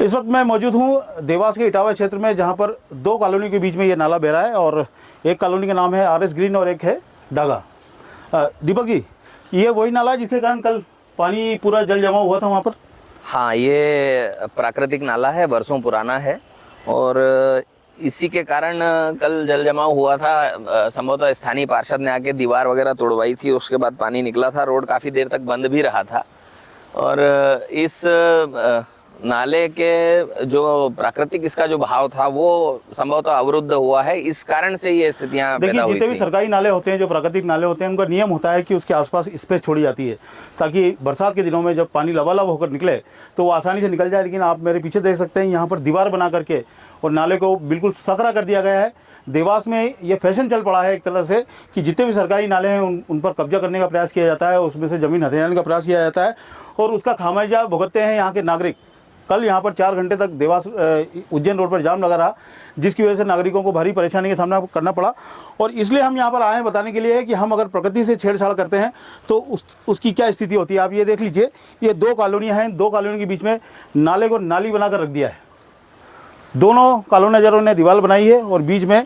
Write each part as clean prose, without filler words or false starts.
इस वक्त मैं मौजूद हूँ देवास के इटावा क्षेत्र में, जहाँ पर दो कॉलोनी के बीच में ये नाला बह रहा है और एक कॉलोनी का नाम है आरएस ग्रीन और एक है डागा। दीपक जी, ये वही नाला है जिसके कारण कल पानी पूरा जल जमा हुआ था वहाँ पर? हाँ, ये प्राकृतिक नाला है, वर्षों पुराना है और इसी के कारण कल जल जमाव हुआ था। संभवतः स्थानीय पार्षद ने आके दीवार वगैरह तोड़वाई थी, उसके बाद पानी निकला था। रोड काफ़ी देर तक बंद भी रहा था और इस नाले के जो प्राकृतिक इसका जो भाव था वो संभवतः अवरुद्ध हुआ है। इस कारण से ये स्थितियां पैदा हुई थी। जितने भी सरकारी नाले होते हैं, जो प्राकृतिक नाले होते हैं, उनका नियम होता है कि उसके आसपास स्पेस छोड़ी जाती है ताकि बरसात के दिनों में जब पानी लबालब होकर निकले तो वो आसानी से निकल जाए। लेकिन आप मेरे पीछे देख सकते हैं, यहाँ पर दीवार बना करके और नाले को बिल्कुल सकरा कर दिया गया है। देवास में ये फैशन चल पड़ा है एक तरह से कि जितने भी सरकारी नाले हैं उन पर कब्जा करने का प्रयास किया जाता है, उसमें से ज़मीन हथियाने का प्रयास किया जाता है और उसका खामियाजा भुगतते हैं यहाँ के नागरिक। कल यहाँ पर 4 घंटे तक देवास उज्जैन रोड पर जाम लगा रहा, जिसकी वजह से नागरिकों को भारी परेशानी का सामना करना पड़ा। और इसलिए हम यहाँ पर आए हैं बताने के लिए कि हम अगर प्रकृति से छेड़छाड़ करते हैं तो उसकी क्या स्थिति होती है। आप ये देख लीजिए, ये 2 कॉलोनियाँ हैं, 2 कॉलोनी के बीच में नाले को नाली बनाकर रख दिया है। दोनों कॉलोनाइजरों ने दीवार बनाई है और बीच में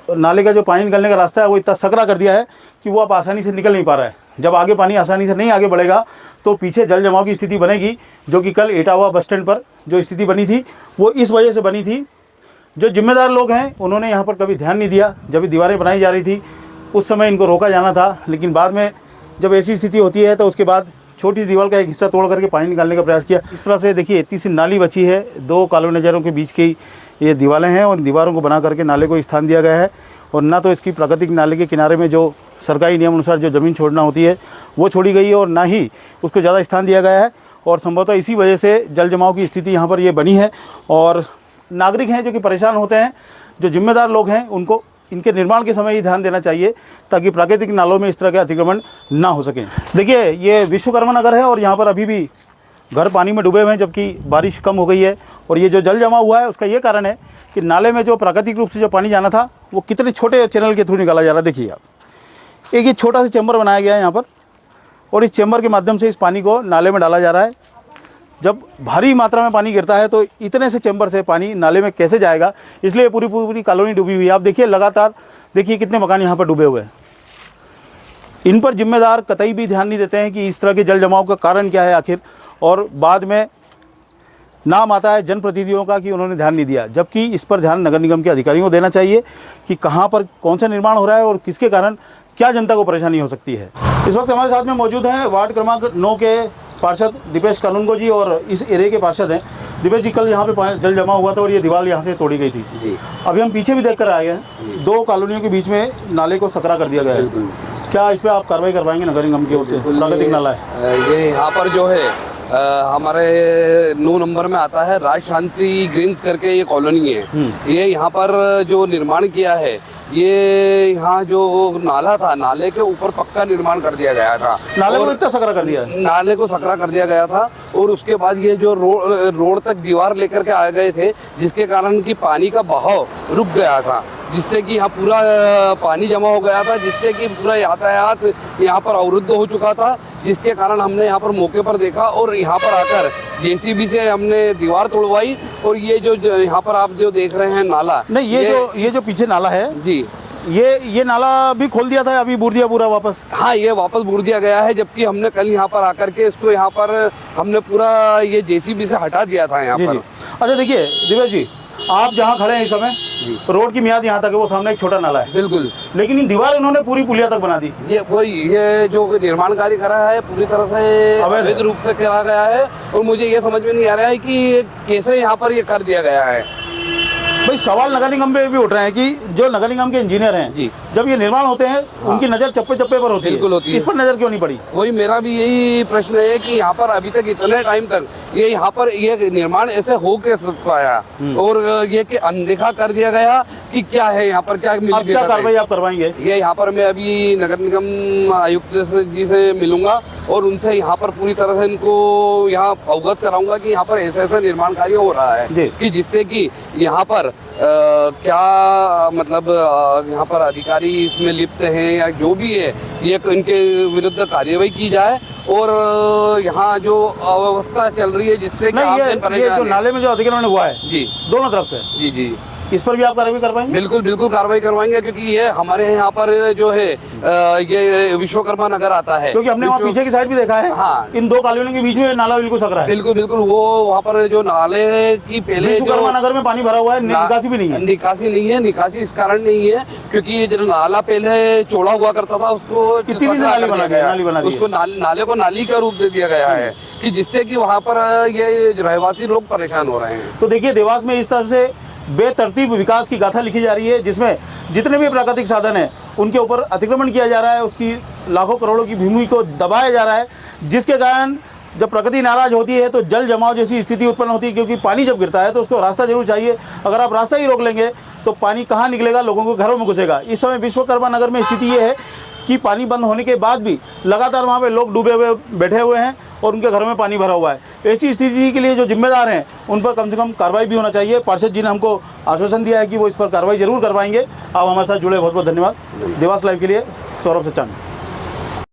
नाले का जो पानी निकलने का रास्ता है वो इतना सकरा कर दिया है कि वो अब आसानी से निकल नहीं पा रहा है। जब आगे पानी आसानी से नहीं आगे बढ़ेगा तो पीछे जल जमाव की स्थिति बनेगी, जो कि कल इटावा बस स्टैंड पर जो स्थिति बनी थी वो इस वजह से बनी थी। जो जिम्मेदार लोग हैं उन्होंने यहाँ पर कभी ध्यान नहीं दिया। जब दीवारें बनाई जा रही थी उस समय इनको रोका जाना था, लेकिन बाद में जब ऐसी स्थिति होती है तो उसके बाद छोटी दीवार का एक हिस्सा तोड़ करके पानी निकालने का प्रयास किया। इस तरह से देखिए इतनी सी नाली बची है, 2 कॉलोनाइजरों के बीच की ये दीवारें हैं और दीवारों को बना करके नाले को स्थान दिया गया है। और ना तो इसकी प्राकृतिक नाले के किनारे में जो सरकारी नियम अनुसार जो ज़मीन छोड़ना होती है वो छोड़ी गई है और ना ही उसको ज़्यादा स्थान दिया गया है। और संभवतः इसी वजह से जल जमाव की स्थिति यहाँ पर ये बनी है और नागरिक हैं जो कि परेशान होते हैं। जो जिम्मेदार लोग हैं उनको इनके निर्माण के समय ही ध्यान देना चाहिए ताकि प्राकृतिक नालों में इस तरह के अतिक्रमण ना हो सकें। देखिए, ये विश्वकर्मा नगर है और यहाँ पर अभी भी घर पानी में डूबे हुए हैं, जबकि बारिश कम हो गई है। और ये जो जल जमा हुआ है उसका ये कारण है कि नाले में जो प्राकृतिक रूप से जो पानी जाना था वो कितने छोटे चैनल के थ्रू निकाला जा रहा है। देखिए आप, एक ये छोटा सा चैम्बर बनाया गया है यहाँ पर और इस चैम्बर के माध्यम से इस पानी को नाले में डाला जा रहा है। जब भारी मात्रा में पानी गिरता है तो इतने से चैम्बर से पानी नाले में कैसे जाएगा, इसलिए पूरी कॉलोनी डूबी हुई है। आप देखिए, लगातार देखिए कितने मकान यहाँ पर डूबे हुए हैं। इन पर जिम्मेदार कतई भी ध्यान नहीं देते हैं कि इस तरह के जल जमाव का कारण क्या है आखिर, और बाद में नाम आता है जनप्रतिनिधियों का कि उन्होंने ध्यान नहीं दिया, जबकि इस पर ध्यान नगर निगम के अधिकारियों को देना चाहिए कि कहाँ पर कौन सा निर्माण हो रहा है और किसके कारण क्या जनता को परेशानी हो सकती है। इस वक्त हमारे साथ में मौजूद हैं वार्ड क्रमांक 9 के पार्षद दीपेश कानूनगो जी और इस एरिया के पार्षद हैं। दीपेश जी, कल यहाँ पे जल जमा हुआ था और ये दीवार यहाँ से तोड़ी गई थी जी। अभी हम पीछे भी देख कर आए हैं, 2 कॉलोनियों के बीच में नाले को सकरा कर दिया गया है। क्या इस पर आप कार्रवाई करवाएंगे नगर निगम की ओर से? प्राकृतिक नाला है ये, यहाँ पर जो है हमारे 9 नंबर में आता है राज शांति ग्रीन्स करके ये कॉलोनी है। ये यहाँ पर जो निर्माण किया है, ये यहाँ जो नाला था, नाले के ऊपर पक्का निर्माण कर दिया गया था। नाले को इतना सकरा कर दिया, नाले को सकरा कर दिया गया था और उसके बाद ये जो रोड तक दीवार लेकर के आ गए थे, जिसके कारण कि पानी का बहाव रुक गया था, जिससे कि यहाँ पूरा पानी जमा हो गया था, जिससे कि पूरा यातायात यहाँ पर अवरुद्ध हो चुका था। जिसके कारण हमने यहाँ पर मौके पर देखा और यहाँ पर आकर जेसीबी से हमने दीवार तोड़वाई। और ये जो यहाँ पर आप जो देख रहे हैं नाला, नहीं, ये जो पीछे नाला है जी, ये नाला भी खोल दिया था, अभी बूर दिया पूरा वापस? हाँ, ये वापस बूर दिया गया है, जबकि हमने कल यहाँ पर आकर के इसको यहाँ पर हमने पूरा ये जेसीबी से हटा दिया था यहाँ पर। अच्छा देखिए दीपेश जी, आप जहाँ खड़े हैं इस समय, रोड की मियाद यहाँ तक है, वो सामने एक छोटा नाला है। बिल्कुल, लेकिन इन दीवार उन्होंने पूरी पुलिया तक बना दी। ये जो निर्माण कार्य करा है पूरी तरह से अवैध रूप से करा गया है और मुझे ये समझ में नहीं आ रहा है कि कैसे यहाँ पर ये कर दिया गया है। भाई, सवाल नगर निगम पे भी उठ रहे हैं कि जो नगर निगम के इंजीनियर हैं जी, जब ये निर्माण होते हैं उनकी नज़र चप्पे चप्पे पर होती है। इस पर नज़र क्यों नहीं पड़ी? वही मेरा भी यही प्रश्न है कि यहाँ पर अभी तक इतने टाइम तक ये यहाँ पर ये निर्माण ऐसे हो के पाया और ये कि अनदेखा कर दिया गया कि क्या है यहाँ पर, क्या कार्रवाई आप करवाएंगे? ये यहाँ पर मैं अभी नगर निगम आयुक्त जी से मिलूंगा और उनसे यहाँ पर पूरी तरह से इनको यहाँ अवगत कराऊंगा कि यहाँ पर ऐसा निर्माण कार्य हो रहा है कि जिससे कि यहाँ पर क्या मतलब यहाँ पर अधिकारी इसमें लिप्त हैं या जो भी है, ये इनके विरुद्ध कार्यवाही की जाए और यहाँ जो अव्यवस्था चल रही है जिससे कि आप नहीं, जन ये जो परेशान हैं। नाले में जो अतिक्रमण हुआ है जी दोनों तरफ से, जी जी इस पर भी आप कार्रवाई कर पाएंगे? बिल्कुल बिल्कुल कार्रवाई करवाएंगे, क्योंकि ये हमारे यहाँ पर जो है ये विश्वकर्मा नगर आता है, क्योंकि हमने वहाँ पीछे की साइड भी देखा है, हाँ। इन दो कॉलोनियों के बीच में नाला बिल्कुल सक रहा है। बिल्कुल बिल्कुल वो वहाँ पर जो नाले की पहले विश्वकर्मा जो नगर में पानी भरा हुआ है, निकासी भी नहीं है। निकासी नहीं है, निकासी इस कारण नहीं है क्योंकि ये जो नाला पहले चौड़ा हुआ करता था उसको कितनी सकरा नाली कर बना दिया दिया, नाली बना दी है। उसको नाले को नाली का रूप दे दिया गया है कि जिससे कि वहाँ पर ये जो रहवासी लोग परेशान हो रहे हैं। तो देखिए देवास में इस तरह से बेतरतीब विकास की गाथा लिखी जा रही है, जिसमें जितने भी प्राकृतिक साधन हैं उनके ऊपर अतिक्रमण किया जा रहा है, उसकी लाखों करोड़ों की भूमि को दबाया जा रहा है, जिसके कारण जब प्रकृति नाराज होती है तो जल जमाव जैसी स्थिति उत्पन्न होती है, क्योंकि पानी जब गिरता है तो उसको रास्ता जरूर चाहिए। अगर आप रास्ता ही रोक लेंगे तो पानी कहाँ निकलेगा, लोगों को घरों में घुसेगा। इस समय विश्वकर्मा नगर में स्थिति ये है कि पानी बंद होने के बाद भी लगातार वहाँ पे लोग डूबे हुए बैठे हुए हैं और उनके घरों में पानी भरा हुआ है। ऐसी स्थिति के लिए जो जिम्मेदार हैं उन पर कम से कम कार्रवाई भी होना चाहिए। पार्षद जी ने हमको आश्वासन दिया है कि वो इस पर कार्रवाई जरूर करवाएंगे। आप हमारे साथ जुड़े बहुत बहुत धन्यवाद। देवास लाइव के लिए सौरभ सचान।